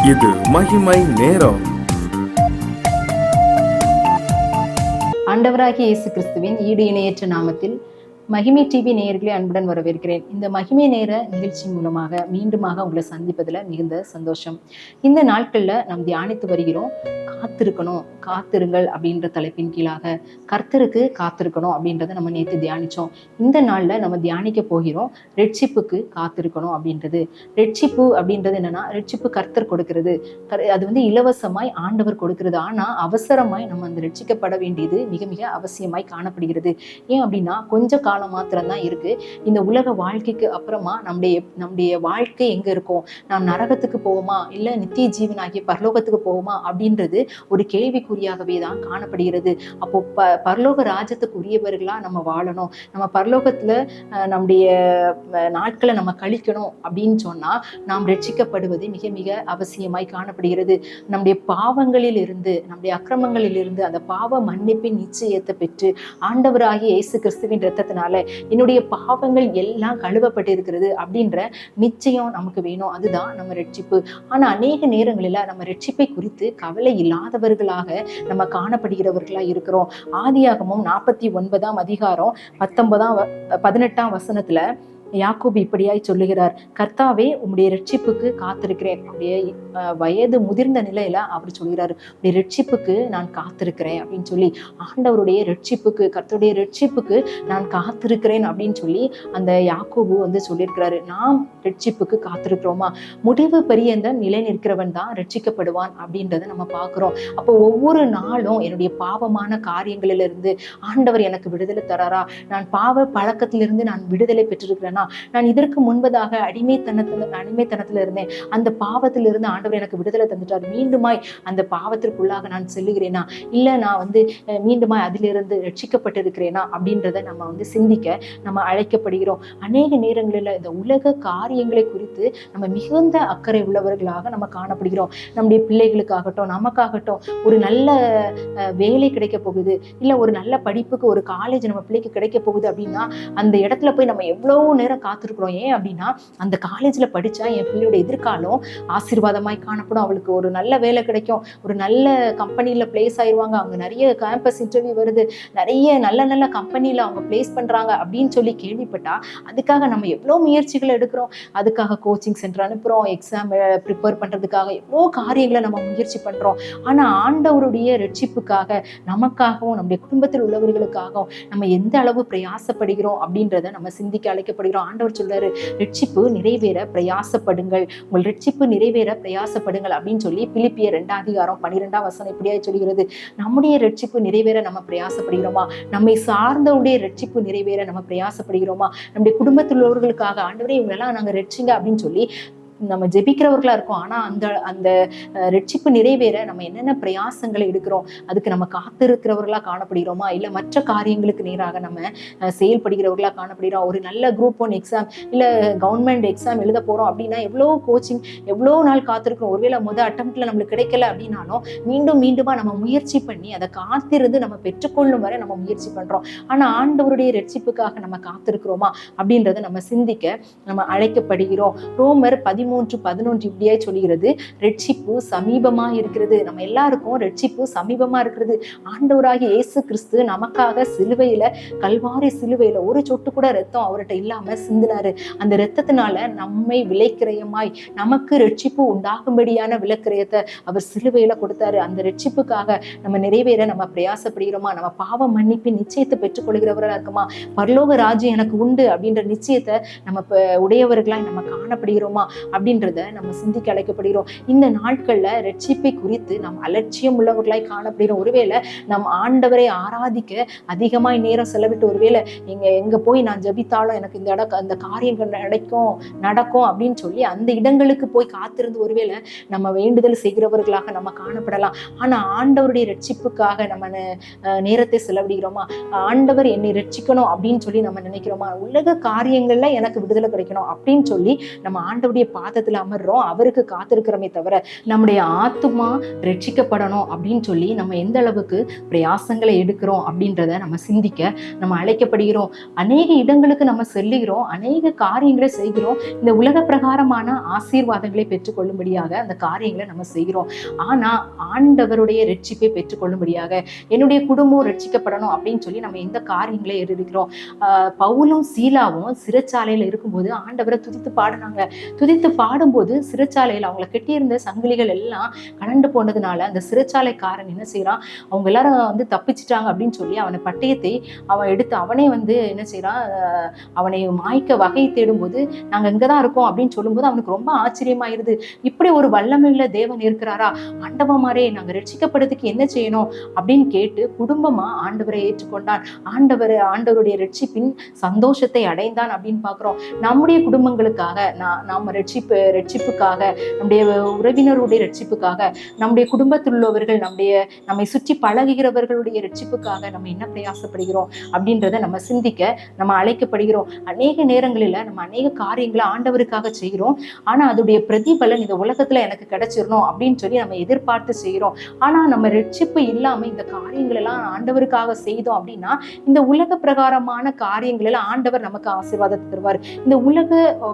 இது மகிமை நேரம். ஆண்டவராகிய இயேசு கிறிஸ்துவின் ஈடு இணையற்ற நாமத்தில் மகிமை டிவி நேயர்களை அன்புடன் வரவேற்கிறேன். இந்த மகிமை நேர நிகழ்ச்சி மூலமாக மீண்டுமாக உங்களை சந்திப்பதில் மிகுந்த சந்தோஷம். இந்த நாட்களில் நாம் தியானித்து வருகிறோம், காத்திருக்கணும், காத்திருங்கள் அப்படின்ற தலைப்பின் கீழாக கர்த்தருக்கு காத்திருக்கணும் அப்படின்றத நம்ம நேற்று தியானித்தோம். இந்த நாளில் நம்ம தியானிக்க போகிறோம் ரட்சிப்புக்கு காத்திருக்கணும் அப்படின்றது. ரட்சிப்பு அப்படின்றது என்னன்னா, ரட்சிப்பு கர்த்தர் கொடுக்கிறது, அது இலவசமாய் ஆண்டவர் கொடுக்கிறது. ஆனால் அவசரமாய் நம்ம அந்த ரட்சிக்கப்பட வேண்டியது மிக மிக அவசியமாய் காணப்படுகிறது. ஏன் அப்படின்னா, கொஞ்ச காலம் மாத்திரம்தான் இருக்கு. இந்த உலக வாழ்க்கைக்கு அப்புறமா நம்முடைய வாழ்க்கை எங்க இருக்கும்? நாம் நரகத்துக்கு போவோமா இல்ல நித்திய ஜீவனாகிய பரலோகத்துக்கு போவோமா அப்படின்றது ஒரு கேள்விக்குறியாகவே தான் காணப்படுகிறது. அப்போ பரலோக ராஜ்யத்துக்கு உரியவர்களா நம்ம வாழணும், நம்ம பரலோகத்துல நம்முடைய நாட்களை நம்ம கழிக்கணும் அப்படின்னு சொன்னா நாம் ரட்சிக்கப்படுவது மிக மிக அவசியமாய் காணப்படுகிறது. நம்முடைய பாவங்களில் இருந்து, நம்முடைய அக்கிரமங்களில் இருந்து அந்த பாவ மன்னிப்பின் நிச்சயத்தை பெற்று ஆண்டவராகிய இயேசு கிறிஸ்துவின் இரத்தத்தினால என்னுடைய பாவங்கள் எல்லாம் கழுவப்பட்டிருக்கிறது அப்படின்ற நிச்சயம் நமக்கு வேணும். அதுதான் நம்ம ரட்சிப்பு. ஆனா அநேக நேரங்களில நம்ம ரட்சிப்பை குறித்து கவலை இல்லாதவர்களாக நம்ம காணப்படுகிறவர்களா இருக்கிறோம். ஆதியாகமம் 49ஆம் அதிகாரம் 18ஆம் வசனத்துல யாக்கோபு இப்படியாய் சொல்லுகிறார், கர்த்தாவே உம்முடைய ரட்சிப்புக்கு காத்திருக்கிறேன். அப்படியே வயது முதிர்ந்த நிலையில அவர் சொல்கிறாரு, உடைய ரட்சிப்புக்கு நான் காத்திருக்கிறேன் அப்படின்னு சொல்லி, ஆண்டவருடைய ரட்சிப்புக்கு, கர்த்தருடைய ரட்சிப்புக்கு நான் காத்திருக்கிறேன் அப்படின்னு சொல்லி அந்த யாக்கோபு சொல்லியிருக்கிறாரு. நாம் ரட்சிப்புக்கு காத்திருக்கிறோமா? முடிவு பரியந்தம் நிலை நிற்கிறவன் தான் ரட்சிக்கப்படுவான் அப்படின்றத நம்ம பார்க்கிறோம். அப்போ ஒவ்வொரு நாளும் என்னுடைய பாவமான காரியங்களிலிருந்து ஆண்டவர் எனக்கு விடுதலை தராரா? நான் பாவ பழக்கத்திலிருந்து நான் விடுதலை பெற்றிருக்கிறேனா? நான் இதற்கு முன்பதாக அடிமைத்தனத்துல இருந்தேன், அந்த பாவத்திலிருந்து ஆண்டவர் எனக்கு விடுதலை தந்துட்டார், மீண்டுமாய் அந்த பாவத்திற்குள்ளாக நான் செல்லுகிறேனா? இல்ல நான் மீண்டுமாய் அதிலிருந்து ரட்சிக்கப்பட்டிருக்கிறேனா அப்படின்றத நம்ம சிந்திக்க நம்ம அழைக்கப்படுகிறோம். அநேக நேரங்களில் இந்த உலக காரியங்களை குறித்து நம்ம மிகுந்த அக்கறை உள்ளவர்களாக நம்ம காணப்படுகிறோம். நம்முடைய பிள்ளைகளுக்காகட்டும், நமக்காகட்டும், ஒரு நல்ல வேலை கிடைக்க போகுது, இல்ல ஒரு நல்ல படிப்புக்கு ஒரு காலேஜ் நம்ம பிள்ளைக்கு கிடைக்க போகுது அப்படின்னா அந்த இடத்துல போய் நம்ம எவ்வளவு நேரம் காத்திருக்கிறோம். ஏன் அப்படின்னா, அந்த காலேஜ்ல படிச்சா என் பிள்ளையோட எதிர்காலம் ஆசீர்வாதமாய் காணப்படும், அவளுக்கு ஒரு நல்ல வேலை கிடைக்கும், ஒரு நல்ல கம்பெனில பிளேஸ் ஆயிடுவாங்க, அவங்க நிறைய கேம்பஸ் இன்டர்வியூ வருது, நிறைய நல்ல நல்ல கம்பெனில அவங்க பிளேஸ் பண்றாங்க அப்படின்னு சொல்லி கேள்விப்பட்டா அதுக்காக நம்ம எவ்வளோ முயற்சிகள் எடுக்கிறோம். அதுக்காக கோச்சிங் சென்டர் அனுப்புறோம், எக்ஸாம் ப்ரிப்பேர் பண்றதுக்காக எவ்வளோ காரியங்களை நம்ம முயற்சி பண்றோம். ஆனா ஆண்டவருடைய ரட்சிப்புக்காக, நமக்காகவும் நம்முடைய குடும்பத்தில் உள்ளவர்களுக்காகவும் நம்ம எந்த அளவு பிரயாசப்படுகிறோம் அப்படின்றத நம்ம சிந்திக்க அழைக்கப்படுகிறோம். ஆண்டவர் சொல்றாரு, ரட்சிப்பு நிறைவேற பிரயாசப்படுங்கள், உங்கள் ரட்சிப்பு நிறைவேற பிரயாசப்படுங்கள் அப்படின்னு சொல்லி பிலிப்பியர் 2ஆம் அதிகாரம் 12ஆம் வசனம் இப்படியா சொல்கிறது. நம்முடைய ரட்சிப்பு நிறைவேற நம்ம பிரயாசப்படுகிறோமா? நம்மை சார்ந்தவுடைய ரட்சிப்பு நிறைவேற நம்ம பிரயாசப்படுகிறோமா? நம்முடைய குடும்பத்தில் உள்ளவர்களுக்காக ஆண்டவரே இவங்களெல்லாம் நாங்க ரட்சிங்க அப்படின்னு சொல்லி நம்ம ஜெபிக்கிறவர்களா இருக்கோம். ஆனா அந்த ரட்சிப்பு நிறைவேற நம்ம என்னென்ன பிரயாசங்களை எடுக்கிறோம்? அதுக்கு நம்ம காத்திருக்கிறவர்களா காணப்படுகிறோமா? இல்ல மற்ற காரியங்களுக்கு நேராக நம்ம செயல்படுகிறவர்களா காணப்படுகிறோம்? ஒரு நல்ல குரூப் 1 எக்ஸாம் இல்ல கவர்மெண்ட் எக்ஸாம் எழுத போறோம் அப்படின்னா எவ்வளோ கோச்சிங், எவ்வளோ நாள் காத்திருக்கிறோம். ஒருவேளை அட்டம்ப்ட்ல நம்மளுக்கு கிடைக்கல அப்படின்னாலும் மீண்டுமா நம்ம முயற்சி பண்ணி அதை காத்திருந்து நம்ம பெற்றுக்கொள்ளும் வரை நம்ம முயற்சி பண்றோம். ஆனா ஆண்டவருடைய ரட்சிப்புக்காக நம்ம காத்திருக்கிறோமா அப்படின்றத நம்ம சிந்திக்க நம்ம அழைக்கப்படுகிறோம். ரோமர் 13:11 இப்படியே சொல்கிறது, ரட்சிப்பு சமீபமா இருக்கிறது. நம்ம எல்லாருக்கும் ரட்சிப்பு சமீபமா இருக்கிறது. ஆண்டவராகிய இயேசு கிறிஸ்து நமக்காக சிலுவையில, கல்வாரி சிலுவையில ஒரு சொட்டு கூட ரத்தம் அவர்கிட்ட இல்லாம சிந்தினாரு. அந்த ரத்தத்தினால நம்மை விலைக்கிரயமாய் நமக்கு ரட்சிப்பு உண்டாகும்படியான விலைக்கிரயத்தை அவர் சிலுவையில கொடுத்தாரு. அந்த ரட்சிப்புக்காக நம்ம நிறைவேற நம்ம பிரயாசப்படுகிறோமா? நம்ம பாவ மன்னிப்பின் நிச்சயத்தை பெற்றுக்கொள்கிறவர்களா இருக்குமா? பரலோக ராஜ்யம் எனக்கு உண்டு அப்படின்ற நிச்சயத்தை நம்ம உடையவர்களாய் நம்ம காணப்படுகிறோமா அப்படின்றத நம்ம சிந்திக்க அழைக்கப்படுகிறோம். இந்த நாட்கள்ல ரட்சிப்பை குறித்து நாம் அலட்சியம் உள்ளவர்களாய் காணப்படுகிறோம். ஒருவேளை நம் ஆண்டவரை ஆராதிக்க அதிகமாய் நேரம் செலவிட்டு, ஒருவேளை எங்க போய் நான் ஜபித்தாலும் எனக்கு இந்த காரியங்கள் நடக்கும் அப்படின்னு சொல்லி அந்த இடங்களுக்கு போய் காத்திருந்து ஒருவேளை நம்ம வேண்டுதல் செய்கிறவர்களாக நம்ம காணப்படலாம். ஆனா ஆண்டவருடைய ரட்சிப்புக்காக நம்ம நேரத்தை செலவிடுகிறோமா? ஆண்டவர் என்னை ரட்சிக்கணும் அப்படின்னு சொல்லி நம்ம நினைக்கிறோமா? உலக காரியங்கள்ல எனக்கு விடுதலை கிடைக்கணும் அப்படின்னு சொல்லி நம்ம ஆண்டவருடைய பாதத்துல அமர்றோம், அவருக்கு காத்திருக்கிறோமே தவிர நம்முடைய ஆத்துமா ரட்சிக்கப்படணும் அப்படின்னு சொல்லி நம்ம எந்த அளவுக்கு பிரயாசங்களை எடுக்கிறோம் அப்படின்றத நம்ம சிந்திக்க நம்ம அழைக்கப்படுகிறோம். அநேக இடங்களுக்கு நம்ம செல்லுகிறோம், அநேக காரியங்களை செய்கிறோம், இந்த உலக பிரகாரமான ஆசீர்வாதங்களை பெற்றுக்கொள்ளும்படியாக அந்த காரியங்களை நம்ம செய்கிறோம். ஆனா ஆண்டவருடைய ரட்சிப்பை பெற்றுக்கொள்ளும்படியாக என்னுடைய குடும்பம் ரட்சிக்கப்படணும் அப்படின்னு சொல்லி நம்ம எந்த காரியங்களை எடுக்கிறோம். பவுலும் சீலாவும் சிறைச்சாலையில இருக்கும்போது ஆண்டவரை துதித்து பாடினாங்க. துதித்து பாடும்போது சிறைச்சாலையில் அவங்களை கெட்டியிருந்த சங்கிலிகள் எல்லாம் கலண்டு போனதுனால அந்த சிறைச்சாலைக்காரன் என்ன செய்யறான், அவங்க எல்லாரும் வந்து தப்பிச்சிட்டாங்க அப்படின்னு சொல்லி அவனை பட்டயத்தை அவன் எடுத்து அவனே வந்து என்ன செய்யறான், அவனை மாய்க்க வகை தேடும் போது நாங்க இங்கதான் இருக்கோம் அப்படின்னு சொல்லும்போது அவனுக்கு ரொம்ப ஆச்சரியமாயிருது. இப்படி ஒரு வல்லமையுள்ள தேவன் இருக்கிறாரா, ஆண்டவமாரே நாங்க ரட்சிக்கப்படுறதுக்கு என்ன செய்யணும் அப்படின்னு கேட்டு குடும்பமா ஆண்டவரை ஏற்றுக்கொண்டான். ஆண்டவருடைய ரட்சிப்பின் சந்தோஷத்தை அடைந்தான் அப்படின்னு பாக்குறோம். நம்முடைய குடும்பங்களுக்காக நாம ரட்சிப்புக்காக, நம்முடைய உறவினருடைய ரட்சிப்புக்காக, நம்முடைய குடும்பத்தில் உள்ளவர்கள், நம்மை சுற்றி பழகுகிறவர்களுடைய ரட்சிப்புக்காக நம்ம என்ன பிரயாசப்படுகிறோம் அப்படின்றத நம்ம சிந்திக்க நம்ம அழைக்கப்படுகிறோம். அநேக நேரங்களில நம்ம அநேக காரியங்களை ஆண்டவருக்காக செய்கிறோம். ஆனா அதோடைய பிரதிபலன் இந்த உலகத்துல எனக்கு கிடைச்சிடணும் அப்படின்னு சொல்லி நம்ம எதிர்பார்த்து செய்கிறோம். ஆனா நம்ம ரட்சிப்பு இல்லாம இந்த காரியங்கள் எல்லாம் ஆண்டவருக்காக செய்தோம் அப்படின்னா இந்த உலக பிரகாரமான காரியங்கள் எல்லாம் ஆண்டவர் நமக்கு ஆசீர்வாதத்தை தருவார், இந்த உலக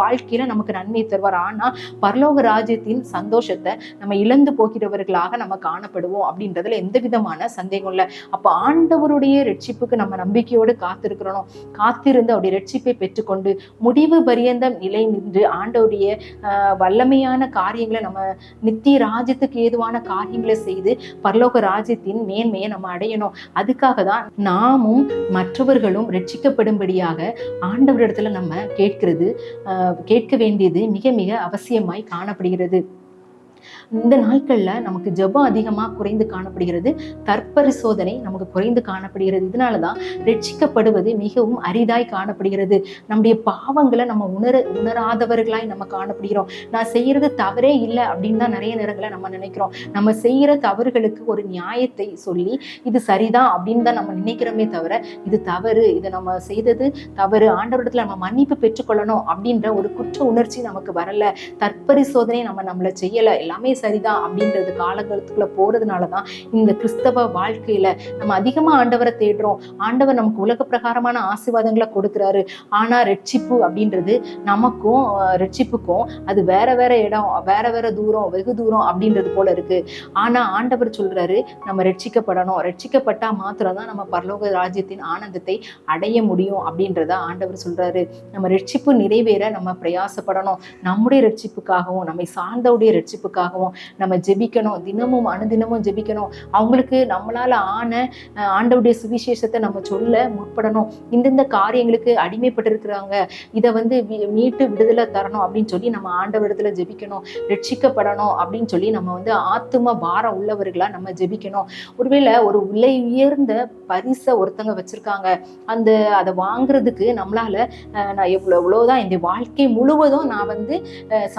வாழ்க்கையில நமக்கு நன்மை தருவார். ஆனா பரலோக ராஜ்யத்தின் சந்தோஷத்தை நம்ம இழந்து போகிறவர்களாக நம்ம காணப்படுவோம் அப்படின்றதுல எந்த விதமான சந்தேகம் இல்லை. அப்ப ஆண்டவருடைய ரட்சிப்புக்கு நம்ம நம்பிக்கையோடு காத்திருக்கிறோம். காத்திருந்து அவருடைய ரட்சிப்பை பெற்றுக்கொண்டு முடிவு பரியந்தம் நிலை நின்று ஆண்டவருடைய வல்லமையான காரியங்களை நம்ம நித்திய ராஜ்யத்துக்கு ஏதுவான காரியங்களை செய்து பரலோக ராஜ்யத்தின் மேன்மையை நம்ம அடையணும். அதுக்காக தான் நாமும் மற்றவர்களும் ரட்சிக்கப்படும்படியாக ஆண்டவரிடத்துல நம்ம கேட்க வேண்டியது மிக மிக அவசியமாய் காணப்படுகிறது. இந்த நாட்கள்ல நமக்கு ஜெபம் அதிகமா குறைந்து காணப்படுகிறது, தற்பரிசோதனை நமக்கு குறைந்து காணப்படுகிறது. இதனாலதான் ரட்சிக்கப்படுவது மிகவும் அரிதாய் காணப்படுகிறது. நம்முடைய பாவங்களை நம்ம உணராதவர்களாய் நம்ம காணப்படுகிறோம். நான் செய்யறது தவறே இல்லை அப்படின்னு தான் நிறைய நேரங்களை நம்ம நினைக்கிறோம். நம்ம செய்யற தவறுகளுக்கு ஒரு நியாயத்தை சொல்லி இது சரிதான் அப்படின்னு தான் நம்ம நினைக்கிறோமே தவிர இது தவறு, இதை நம்ம செய்தது தவறு, ஆண்டவரிடத்துல நம்ம மன்னிப்பு பெற்றுக்கொள்ளணும் அப்படின்ற ஒரு குற்ற உணர்ச்சி நமக்கு வரல. தற்பரிசோதனை நம்மளை செய்யல, எல்லாமே சரிதான் அப்படின்றது காலகட்டத்துக்குள்ள போறதுனாலதான் இந்த கிறிஸ்தவ வாழ்க்கையில நம்ம அதிகமா ஆண்டவரை தேடுறோம். ஆண்டவர் நமக்கு உலக பிரகாரமான ஆசீர்வாதங்களை கொடுக்கிறாரு. ஆனா ரட்சிப்பு அப்படின்றது நமக்கும் ரட்சிப்புக்கும் அது வேற வேற இடம், வேற வேற தூரம், வெகு தூரம் அப்படின்றது போல இருக்கு. ஆனா ஆண்டவர் சொல்றாரு நம்ம ரட்சிக்கப்படணும், ரட்சிக்கப்பட்டா மாத்திரம் தான் நம்ம பரலோக ராஜ்யத்தின் ஆனந்தத்தை அடைய முடியும் அப்படின்றத ஆண்டவர் சொல்றாரு. நம்ம ரட்சிப்பு நிறைவேற நம்ம பிரயாசப்படணும். நம்முடைய ரட்சிப்புக்காகவும் நம்மை சார்ந்தவுடைய ரட்சிப்புக்காகவும் நம்ம ஜெபிக்கணும். தினமும் அனுதினமும் ஜெபிக்கணும். அவங்களுக்கு நம்மளால ஆண்டவருடைய சுவிசேஷத்தை நம்ம சொல்ல முற்படணும். இந்தந்த காரியங்களுக்கு அடிமைப்பட்டிருக்கிறாங்க, இதை வந்து மீட்டு விடுதலை தரணும் அப்படின்னு சொல்லி நம்ம ஆண்டவரிடத்துல ஜெபிக்கணும். ரட்சிக்கப்படணும் அப்படின்னு சொல்லி நம்ம வந்து ஆத்தும பாரம் உள்ளவர்களா நம்ம ஜெபிக்கணும். ஒருவேளை ஒரு விலை உயர்ந்த பரிசை ஒருத்தங்க வச்சிருக்காங்க, அதை வாங்குறதுக்கு நம்மளால நான் எவ்வளவுதான் இந்த வாழ்க்கை முழுவதும் நான் வந்து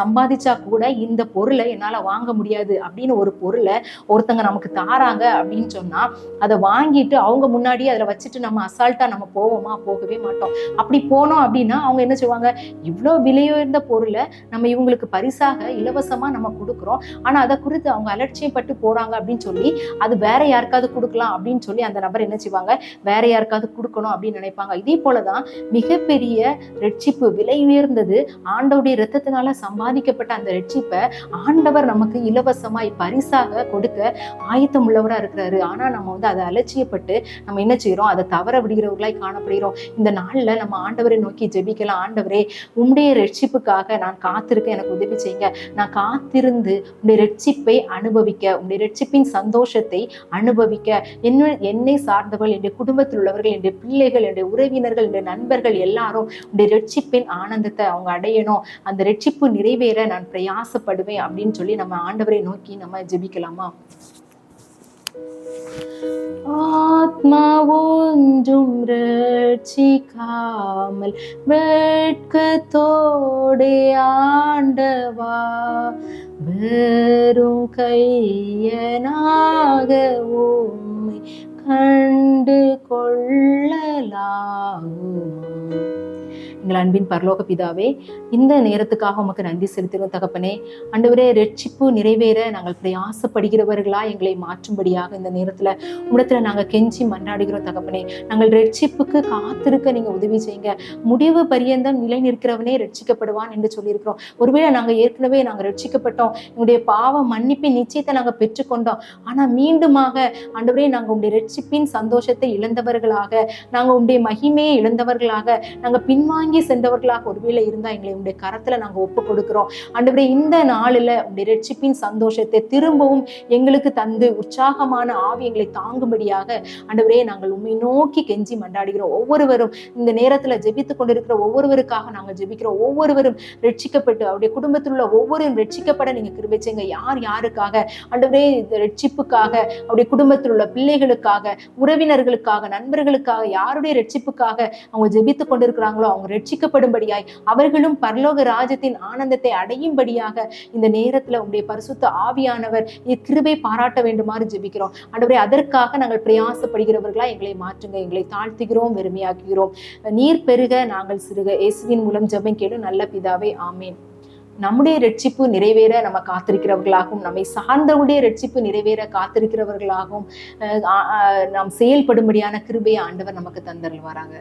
சம்பாதிச்சா கூட இந்த பொருளை என்னால வாங்க முடியாது அப்படின்னு ஒரு பொருளை ஒருத்தங்க நமக்கு தாராங்க அப்படின்னு சொன்னா அதை வாங்கிட்டு அவங்க முன்னாடி அதில் வச்சுட்டு நம்ம அசால்ட்டா நம்ம போவோமா? போகவே மாட்டோம். அப்படி போனோம் அப்படின்னா அவங்க என்ன செய்வாங்க, இவ்வளோ விலையுயர்ந்த பொருளை நம்ம இவங்களுக்கு பரிசாக இலவசமா நம்ம கொடுக்குறோம், ஆனா அதை குறித்து அவங்க அலட்சியப்பட்டு போறாங்க அப்படின்னு சொல்லி அது வேற யாருக்காவது கொடுக்கலாம் அப்படின்னு சொல்லி அந்த நபர் என்ன செய்வாங்க, வேற யாருக்காவது கொடுக்கணும் அப்படின்னு நினைப்பாங்க. இதே போலதான் மிகப்பெரிய ரட்சிப்பு விலை உயர்ந்தது, ஆண்டவருடைய இரத்தத்தினால சம்பாதிக்கப்பட்ட அந்த ரட்சிப்பை ஆண்டவர் நமக்கு இலவசமாய் பரிசாக கொடுக்க ஆயத்தம் உள்ளவரா இருக்கிறாரு. ஆனா நம்ம வந்து அதை அலட்சியப்பட்டு நம்ம என்ன செய்யறோம், அதை தவற விடுகிறவர்களாய் காணப்படுகிறோம். இந்த நாள்ல நம்ம ஆண்டவரை நோக்கி ஜெபிக்கலாம். ஆண்டவரே, உம்முடைய ரட்சிப்புக்காக நான் காத்திருக்க எனக்கு உதவி செய்யுங்க. நான் காத்திருந்து உம்முடைய ரட்சிப்பை அனுபவிக்க, உம்முடைய ரட்சிப்பின் சந்தோஷத்தை அனுபவிக்க என்னை சார்ந்தவர்கள், என்னுடைய குடும்பத்தில் உள்ளவர்கள், என்னுடைய பிள்ளைகள், என்னுடைய உறவினர்கள், என்னுடைய நண்பர்கள் எல்லாரும் உம்முடைய ரட்சிப்பின் ஆனந்தத்தை அவங்க அடையணும். அந்த ரட்சிப்பு நிறைவேற நான் பிரயாசப்படுவேன் அப்படின்னு சொல்லி நம்ம ஆண்டவரை நோக்கி நம்ம ஜெபிக்கலாமா? ஆத்மா ஒன்றும் ரட்சிக்காமல் வெட்கத்தோடே ஆண்டவா, வெறும் கையனாக உம்மை கண்டு கொள்ளலாகுமா? எங்கள் அன்பின் பரலோக பிதாவே, இந்த நேரத்துக்காக உமக்கு நன்றி செலுத்துகிறோம் தகப்பனே. ஆண்டவரே, ரட்சிப்பு நிறைவேற நாங்கள் பிரயாசப்படுகிறவர்களா எங்களை மாற்றும்படியாக இந்த நேரத்துல உம்மிடத்துல நாங்கள் கெஞ்சி மன்றாடுகிறோம் தகப்பனே. நாங்கள் ரட்சிப்புக்கு காத்திருக்க நீங்க உதவி செய்யுங்க. முடிவு பரியந்தம் நிலை நிற்கிறவனே ரட்சிக்கப்படுவான் என்று சொல்லியிருக்கிறோம். ஒருவேளை நாங்கள் ரட்சிக்கப்பட்டோம், எங்களுடைய பாவ மன்னிப்பின் நிச்சயத்தை நாங்கள் பெற்றுக்கொண்டோம். ஆனா மீண்டுமாக ஆண்டவரே, நாங்கள் உங்களுடைய ரட்சிப்பின் சந்தோஷத்தை இழந்தவர்களாக, நாங்கள் உங்களுடைய மகிமையை இழந்தவர்களாக, நாங்கள் பின்வாங்கி சென்றவர்களாக ஒருவேளை இருந்தா எங்களை உங்களுடைய கரத்துல நாங்கள் ஒப்பு கொடுக்கிறோம். ஆண்டவரே, இந்த நாளில் உங்களுடைய ரட்சிப்பின் சந்தோஷத்தை திரும்பவும் எங்களுக்கு தந்து உற்சாகமான ஆவி எங்களை தாங்கும்படியாக ஆண்டவரே நாங்கள் உம்மை நோக்கி கெஞ்சி மன்றாடுகிறோம். ஒவ்வொருவரும் இந்த நேரத்துல ஜெபித்துக் கொண்டிருக்கிற ஒவ்வொருவருக்காக நாங்கள் ஜெபிக்கிறோம். ஒவ்வொருவரும் ரட்சிக்கப்பட்டு அவருடைய குடும்பத்தில் உள்ள ஒவ்வொருவரும் ரட்சிக்கப்பட நீங்க கிருபை செய்யுங்க. யார் யாருக்காக ஆண்டவரே இந்த ரட்சிப்புக்காக, அவருடைய குடும்பத்தில் உள்ள பிள்ளைகளுக்காக, உறவினர்களுக்காக, நண்பர்களுக்காக, யாருடைய ரட்சிப்புக்காக அவங்க ஜெபித்துக் கொண்டிருக்கிறாங்களோ அவங்க ரட்சிக்கப்படும்படியாய், அவர்களும் பரலோக ராஜ்யத்தின் ஆனந்தத்தை அடையும்படியாக இந்த நேரத்துல உங்களுடைய பரிசுத்த ஆவியானவர் கிருபை பாராட்ட வேண்டுமாறு ஜெபிக்கிறோம். ஆண்டவரே, அதற்காக நாங்கள் பிரயாசப்படுகிறவர்களா எங்களை மாற்றுங்க. எங்களை தாழ்த்துகிறோம், வெறுமையாக்குகிறோம். நீர் பெருக, நாங்கள் சிறுக. இயேசுவின் மூலம் ஜெபம் கேளும் நல்ல பிதாவே, ஆமேன். நம்முடைய ரட்சிப்பு நிறைவேற நம்ம காத்திருக்கிறவர்களாகவும், நம்மை சார்ந்தவருடைய ரட்சிப்பு நிறைவேற காத்திருக்கிறவர்களாகவும் நாம் செயல்படும்படியான கிருபையை ஆண்டவர் நமக்கு தந்தருள்வாராங்க.